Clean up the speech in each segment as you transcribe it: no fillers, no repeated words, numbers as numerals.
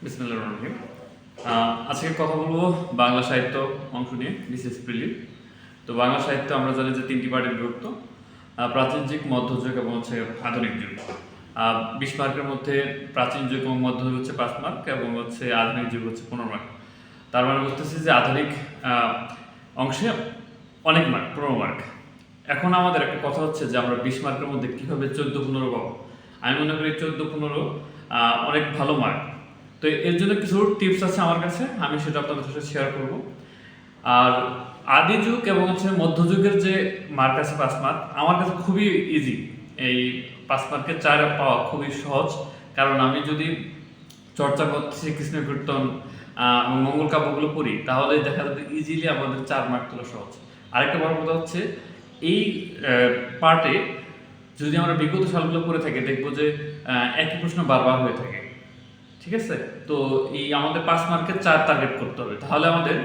বিসমিল্লাহির রহমানির রহিম। আজকে কথা বলবো বাংলা সাহিত্য অংশ নিয়ে, বিশেষ প্রিলি। তো বাংলা সাহিত্য আমরা জানি যে তিনটি পার্টে বিভক্ত: প্রাচীন যুগ, মধ্যযুগ এবং হচ্ছে আধুনিক যুগ। 20 মার্কের মধ্যে প্রাচীন যুগ এবং মধ্যযুগ হচ্ছে 5 মার্ক এবং হচ্ছে আধুনিক যুগ হচ্ছে 15 মার্ক। তার মানে বলতেছি যে আধুনিক অংশে অনেক মার্ক, 15 মার্ক। এখন আমাদের একটা কথা হচ্ছে যে আমরা 20 মার্কের মধ্যে কীভাবে 14-15 পাবো। আমি মনে করি 14-15 অনেক ভালো মার্ক। তো এর জন্য কিছু টিপস আছে আমার কাছে, আমি সেটা আপনাদের সাথে শেয়ার করব। আর আদি যুগ এবং হচ্ছে মধ্যযুগের যে মার্ক আছে 5 মার্ক, আমার কাছে খুবই ইজি। এই 5 মার্কের 4 পাওয়া খুবই সহজ, কারণ আমি যদি চর্চা করতে শ্রীকৃষ্ণ কীর্তন এবং মঙ্গল কাব্যগুলো পড়ি, তাহলে দেখা যাবে ইজিলি আমাদের 4 মার্ক তোলা সহজ। আরেকটা বড় কথা হচ্ছে, এই পার্টে যদি আমরা বিগত সালগুলো পড়ে থাকি, দেখবো যে একই প্রশ্ন বারবার হয়ে থাকে। ঠিক আছে? তো এই আমাদের 5 মার্কের 4 টার্গেট করতে হবে। তাহলে আমাদের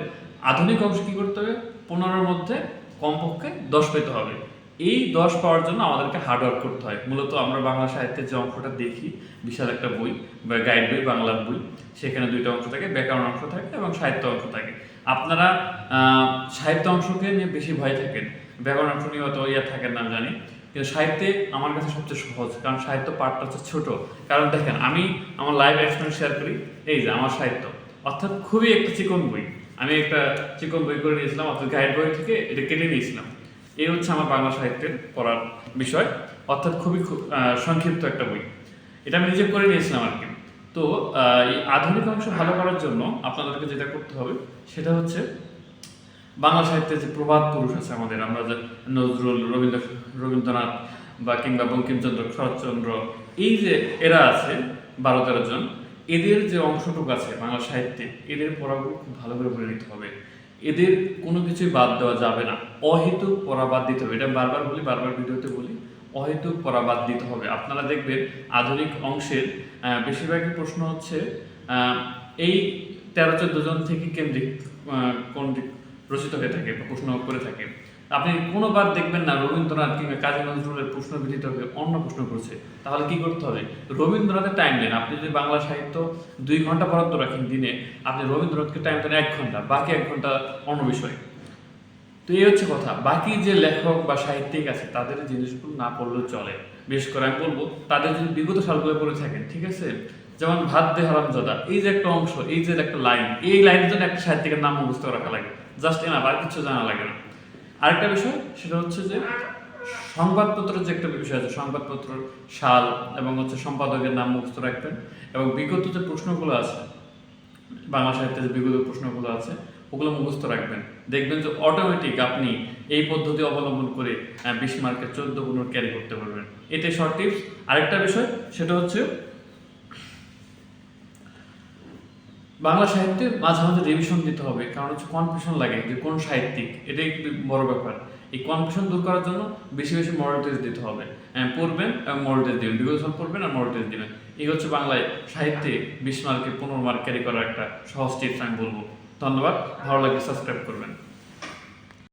আধুনিক অংশ কি করতে হবে? 15-এর মধ্যে কমপক্ষে 10 পেতে হবে। এই 10 পাওয়ার জন্য আমাদেরকে হার্ডওয়ার্ক করতে হয়। মূলত আমরা বাংলা সাহিত্যের যে অংশটা দেখি, বিশাল একটা বই বা গাইড বই, বাংলার বই, সেখানে 2টা অংশ থাকে, ব্যাকরণ অংশ থাকে এবং সাহিত্য অংশ থাকে। আপনারা সাহিত্য অংশকে নিয়ে বেশি ভয় থাকেন, ব্যাকরণ অংশ নিয়ে অত থাকেন না জানি। কিন্তু সাহিত্যে আমার কাছে সবচেয়ে সহজ, কারণ সাহিত্য পাঠটা হচ্ছে ছোট। কারণ দেখেন, আমি আমার লাইভ এক্সপিরিয়েন্স শেয়ার করি। এই যে আমার সাহিত্য, অর্থাৎ খুবই একটা চিকন বই। আমি একটা চিকন বই করে নিয়েছিলাম, অর্থাৎ গাইড বই থেকে এটা কেটে নিয়েছিলাম। এই হচ্ছে আমার বাংলা সাহিত্যের পড়ার বিষয়, অর্থাৎ খুবই সংক্ষিপ্ত একটা বই। এটা আমি নিজে করে নিয়েছিলাম আর কি। তো এই আধুনিক অংশ ভালো করার জন্য আপনাদেরকে যেটা করতে হবে সেটা হচ্ছে, বাংলা সাহিত্যে যে প্রবাদ পুরুষ আছে আমাদের, আমরা যে নজরুল, রবীন্দ্রনাথ বা কিংবা বঙ্কিমচন্দ্র, শরৎচন্দ্র, এই যে এরা আছে 12-13 জন, এদের যে অংশটুকু আছে বাংলা সাহিত্যে, এদের পড়াগুলো খুব ভালো করে পড়ে নিতে হবে। এদের কোনো কিছুই বাদ দেওয়া যাবে না। অহেতুক পড়া বাদ দিতে হবে। এটা বারবার বলি, বারবার ভিডিওতে বলি, অহেতুক পড়া বাদ দিতে হবে। আপনারা দেখবেন আধুনিক অংশের বেশিরভাগই প্রশ্ন হচ্ছে এই 13-14 জন থেকে কেন্দ্রিক কোন রচিত হয়ে থাকে বা প্রশ্ন করে থাকে। আপনি কোনোবার দেখবেন না রবীন্দ্রনাথ কিংবা কাজী নজরুলের প্রশ্ন ভিত্তিত হবে অন্য প্রশ্ন করছে। তাহলে কি করতে হবে? রবীন্দ্রনাথের টাইম দেন। আপনি যদি বাংলা সাহিত্য 2 ঘন্টা বরাদ্দ রাখেন দিনে, আপনি রবীন্দ্রনাথকে টাইম দেন 1 ঘন্টা, বাকি 1 ঘন্টা অন্য বিষয়। তো এই হচ্ছে কথা। বাকি যে লেখক বা সাহিত্যিক আছে, তাদের জিনিসগুলো না পড়লেও চলে। বিশেষ করে আমি বলবো, তাদের যদি বিগত সালগুলো পড়ে থাকেন, ঠিক আছে? যেমন ভাত দে হারামজাদা, এই যে একটা অংশ, এই যে একটা লাইন, এই লাইনের জন্য একটা সাহিত্যিকের নাম মুখস্থ রাখা লাগে। জাস্ট এনাফ, আর কিছু জানা লাগে না। আরেকটা বিষয় সেটা হচ্ছে যে, সংবাদপত্রের যে একটা বিষয় আছে, সংবাদপত্রের সাল এবং হচ্ছে সম্পাদকের নাম মুখস্থ রাখবেন। এবং বিগত যে প্রশ্নগুলো আছে, বাংলা সাহিত্যের যে বিগত প্রশ্নগুলো আছে, ওগুলো মুখস্থ রাখবেন। দেখবেন যে অটোমেটিক আপনি এই পদ্ধতি অবলম্বন করে 20 মার্কের 14-15 ক্যারি করতে পারবেন। এটাই শর্ট টিপস। আরেকটা বিষয় সেটা হচ্ছে, বাংলা সাহিত্যে মাঝে মাঝে রিভিশন দিতে হবে, কারণ হচ্ছে কনফিউশন লাগে যে কোন সাহিত্যিক, এটাই বড় ব্যাপার। এই কনফিউশন দূর করার জন্য বেশি বেশি মডেল টেস্ট দিতে হবে। পড়বেন এবং মডেল টেস্ট দিবেন, বিগত সাল পড়বেন আর মডেল টেস্ট দিবেন। এই হচ্ছে বাংলায় সাহিত্যে 20 মার্কে 15 মার্ক ক্যারি করার একটা সহজ টিপস আমি বলবো। ধন্যবাদ। ভালো লাগলে সাবস্ক্রাইব করবেন।